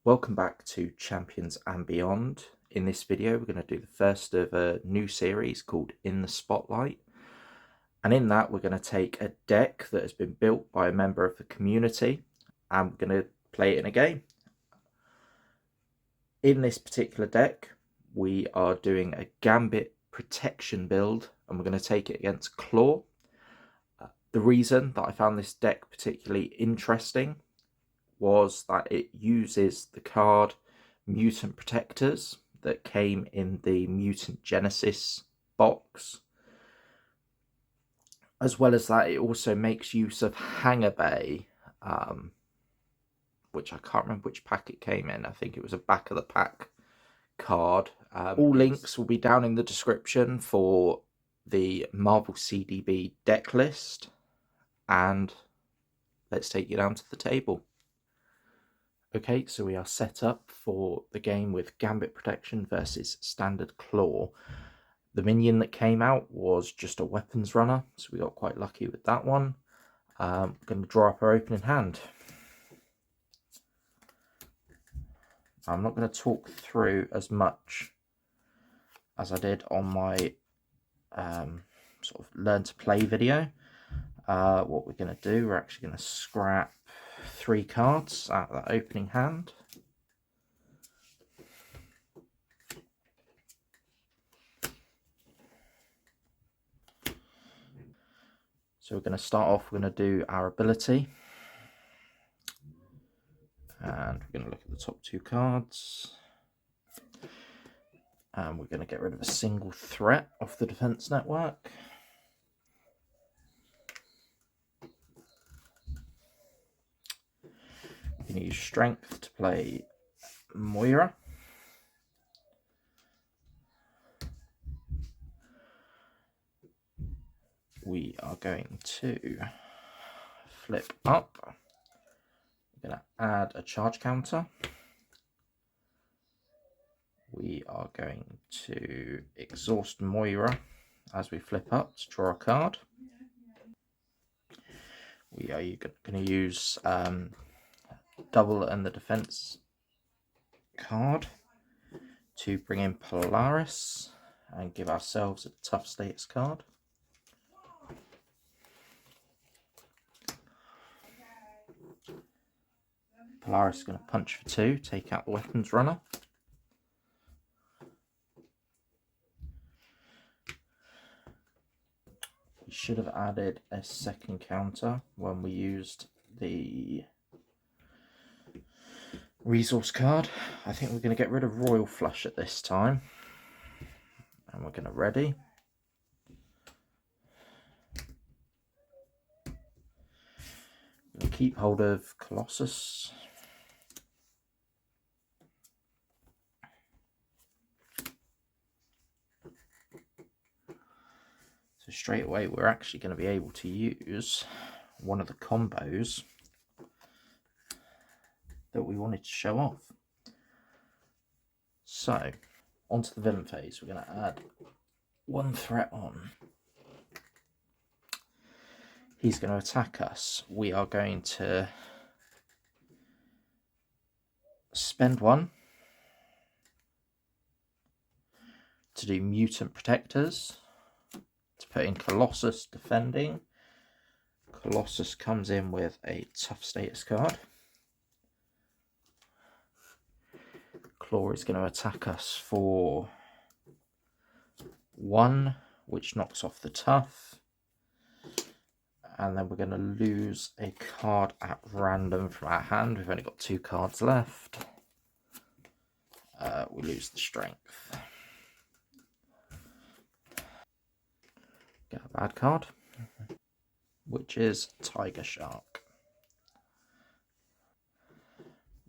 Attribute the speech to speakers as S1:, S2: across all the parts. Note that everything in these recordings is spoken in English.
S1: Welcome back to Champions and Beyond. In this video, we're going to do the first of a new series called In the Spotlight. And in that, we're going to take a deck that has been built by a member of the community and we're going to play it in a game. In this particular deck, we are doing a Gambit protection build and we're going to take it against Klaw. The reason that I found this deck particularly interesting was that it uses the card Mutant Protectors that came in the Mutant Genesis box. As well as that, it also makes use of Hangar Bay, which I can't remember which pack it came in. I think it was a back of the pack card. All links will be down in the description for the Marvel CDB deck list. And let's take you down to the table. Okay, so we are set up for the game with Gambit Protection versus Standard Klaw. The minion that came out was just a weapons runner, so we got quite lucky with that one. We're going to draw up our opening hand. I'm not going to talk through as much as I did on my sort of learn to play video. What we're going to do, we're actually going to scrap 3 cards out of that opening hand. So we're going to start off, we're going to do our ability. And we're going to look at the top 2 cards. And we're going to get rid of a single threat off the defense network. We're going to use strength to play Moira. We are going to flip up. We're going to add a charge counter. We are going to exhaust Moira as we flip up to draw a card. We are going to use double and the defense card to bring in Polaris and give ourselves a tough status card. Polaris is going to punch for 2, take out the weapons runner. We should have added a second counter when we used the resource card. I think we're going to get rid of Royal Flush at this time. And we're going to ready. We'll keep hold of Colossus. So straight away we're actually going to be able to use one of the combos that we wanted to show off. So onto the villain phase, we're going to add 1 threat on. He's going to attack us. We are going to spend 1 to do Mutant Protectors, to put in Colossus defending. Colossus comes in with a tough status card. Klaw is going to attack us for 1, which knocks off the tough. And then we're going to lose a card at random from our hand. We've only got 2 cards left. We lose the strength. Get a bad card, which is Tiger Shark.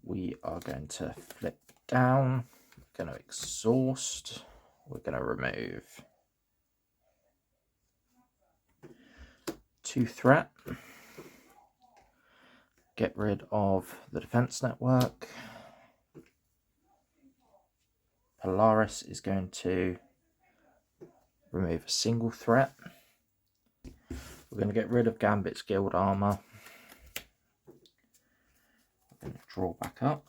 S1: We are going to flip down. We're going to exhaust. We're going to remove 2 threat. Get rid of the defense network. Polaris is going to remove a single threat. We're going to get rid of Gambit's guild armor. We're going to draw back up.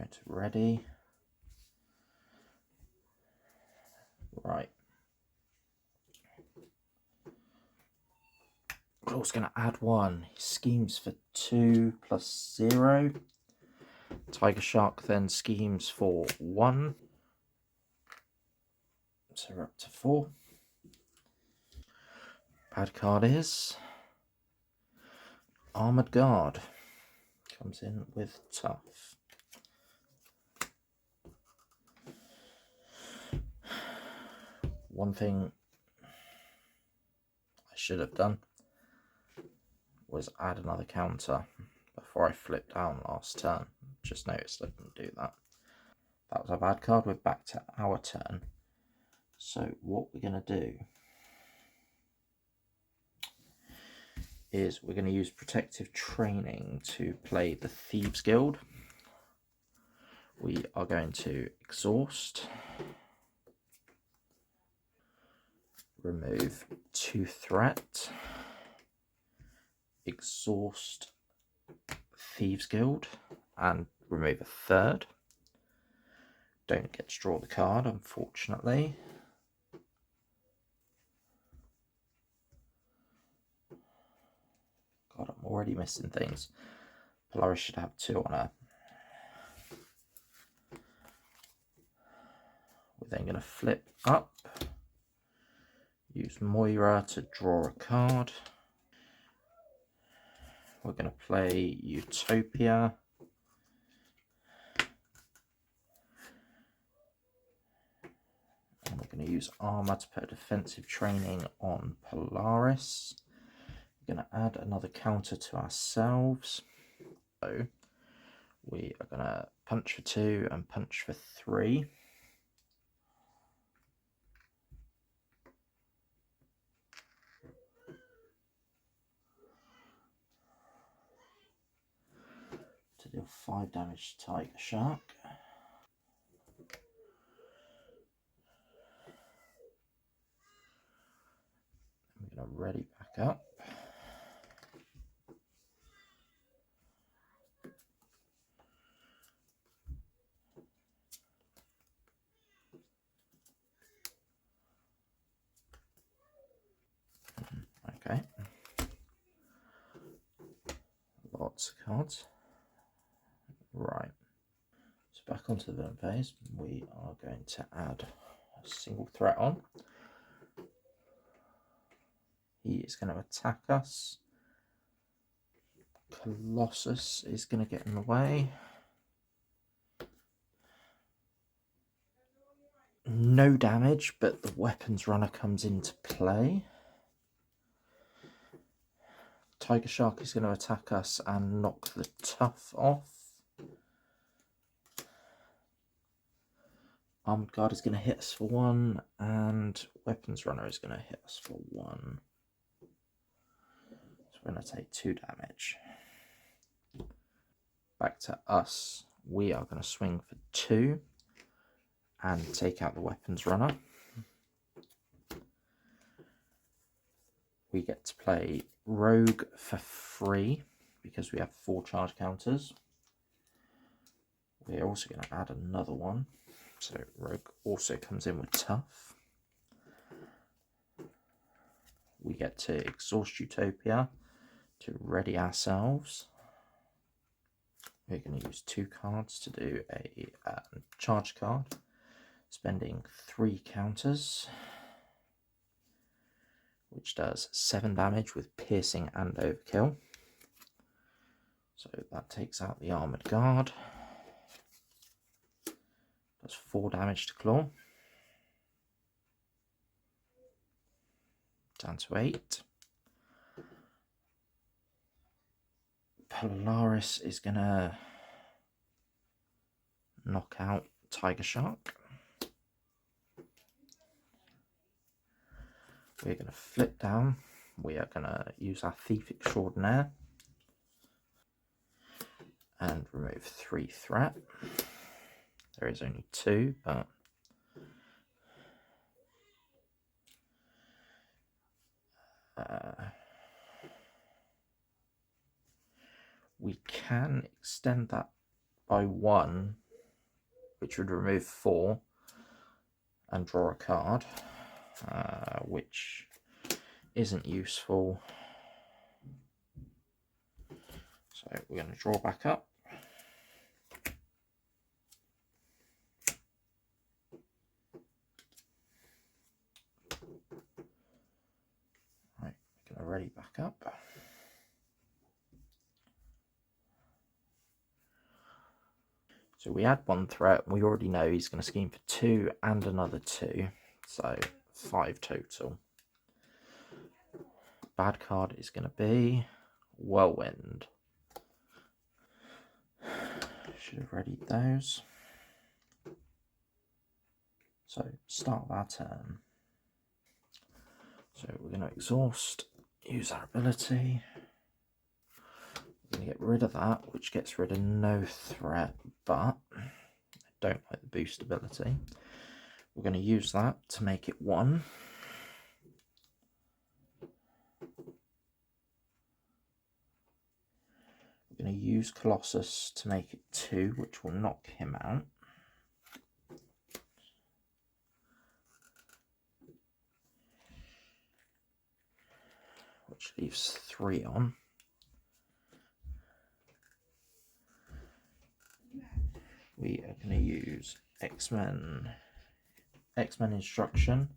S1: Going to ready. Right. Claw's going to add 1. He schemes for 2 plus 0. Tiger Shark then schemes for 1. So we're up to 4. Bad card is Armored Guard. Comes in with Tough. One thing I should have done was add another counter before I flipped down last turn. Just noticed I didn't do that. That was a bad card. We're back to our turn. So what we're going to do is we're going to use Protective Training to play the Thieves Guild. We are going to exhaust, remove 2 threat, exhaust Thieves Guild, and remove a 3rd. Don't get to draw the card, unfortunately. God, I'm already missing things. Polaris should have 2 on her. We're then going to flip up, use Moira to draw a card. We're going to play Utopia. And we're going to use Armor to put a Defensive Training on Polaris. We're going to add another counter to ourselves. So we are going to punch for 2 and punch for 3. To deal 5 damage to Tiger Shark. I'm going to ready back up. Okay. Lots of cards. Right. So back onto the villain phase, we are going to add a single threat on. He is going to attack us. Colossus is going to get in the way. No damage, but the weapons runner comes into play. Tiger Shark is going to attack us and knock the Tough off. Armored Guard is going to hit us for 1, and Weapons Runner is going to hit us for 1. So we're going to take 2 damage. Back to us. We are going to swing for 2 and take out the Weapons Runner. We get to play Rogue for 3 because we have 4 charge counters. We're also going to add another one. So Rogue also comes in with Tough. We get to exhaust Utopia to ready ourselves. We're going to use 2 cards to do a charge card, spending 3 counters, which does 7 damage with piercing and overkill. So that takes out the Armored Guard. Does 4 damage to Klaw. Down to 8. Polaris is going to knock out Tiger Shark. We're going to flip down. We are going to use our Thief Extraordinaire and remove 3 threat. There is only 2, but we can extend that by 1 which would remove 4 and draw a card, which isn't useful. So we're going to draw back up. Right, we're going to ready back up. So we add 1 threat. We already know he's going to scheme for 2 and another 2. So 5 total. Bad card is going to be Whirlwind. Should have readied those. So start of our turn. So we're going to exhaust, use our ability. We're going to get rid of that, which gets rid of no threat, but I don't like the boost ability. We're going to use that to make it 1. We're going to use Colossus to make it 2, which will knock him out. Which leaves 3 on. We are going to use X-Men Instruction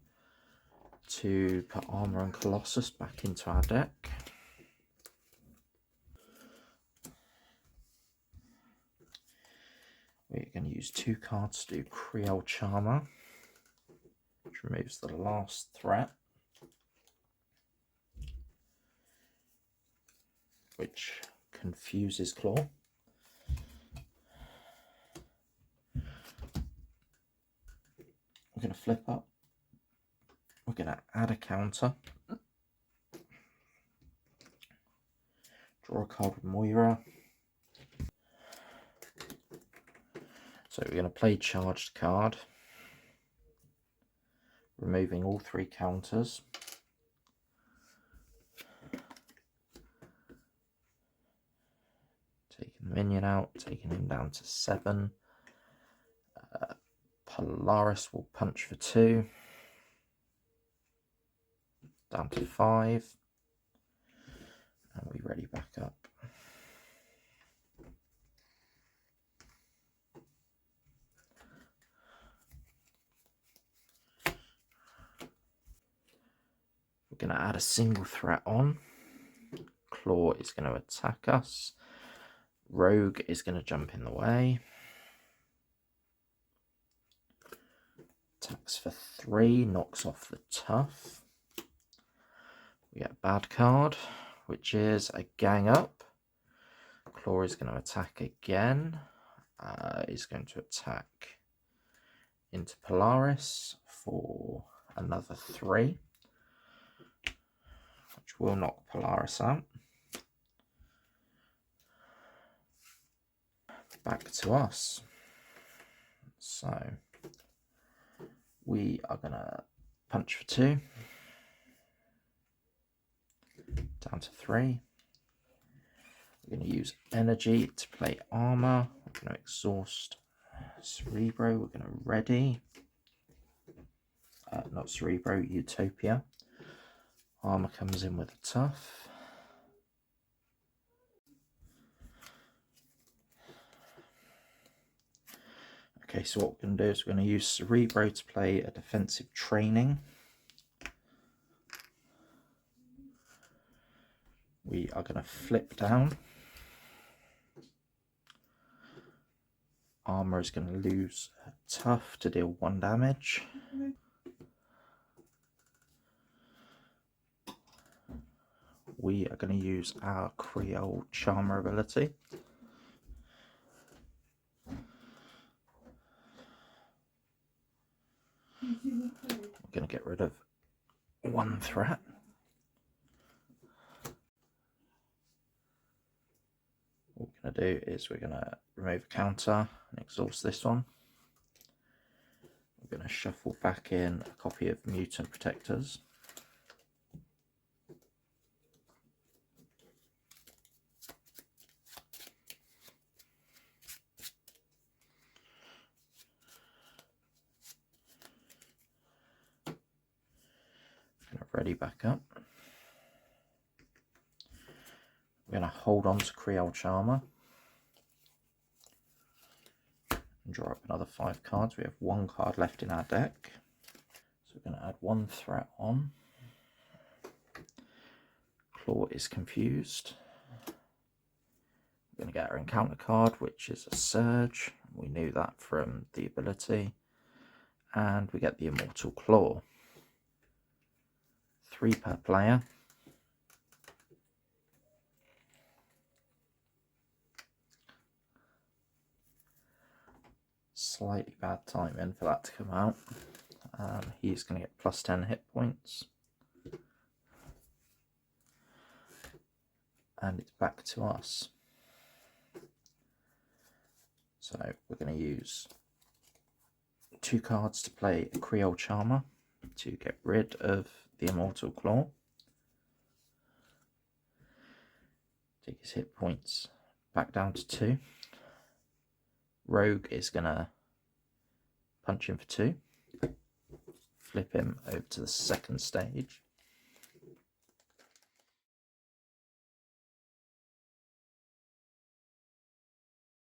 S1: to put Armor and Colossus back into our deck. We're going to use 2 cards to do Creole Charmer, which removes the last threat, which confuses Klaw. We're going to flip up. We're going to add a counter. Draw a card with Moira. So we're going to play charged card, removing all 3 counters. Taking the minion out, taking him down to 7. Polaris will punch for 2. Down to 5. And we ready back up. We're going to add a single threat on. Klaw is going to attack us. Rogue is going to jump in the way. Attacks for 3, knocks off the tough. We get a bad card, which is a gang up. Klaw is going to attack again. He's going to attack into Polaris for another 3, which will knock Polaris out. Back to us. So we are going to punch for 2. Down to 3. We're going to use energy to play armor. We're going to exhaust Cerebro. We're going to ready. Not Cerebro, Utopia. Armor comes in with a tough. Okay, so what we're going to do is we're going to use Cerebro to play a defensive training. We are going to flip down. Armor is going to lose tough to deal 1 damage. We are going to use our Creole Charmer ability. We're going to get rid of 1 threat. What we're going to do is we're going to remove a counter and exhaust this one. We're going to shuffle back in a copy of Mutant Protectors. ready back up. We're going to hold on to Creole Charmer and draw up another 5 cards. We have 1 card left in our deck. So we're going to add 1 threat on. Klaw is confused. We're going to get our encounter card, which is a Surge. We knew that from the ability. And we get the Immortal Klaw. 3 per player. Slightly bad timing for that to come out. He's going to get plus 10 hit points. And it's back to us. So we're going to use 2 cards to play a Creole Charmer to get rid of the Immortal Klaw. Take his hit points back down to 2. Rogue is going to punch him for 2. Flip him over to the second stage.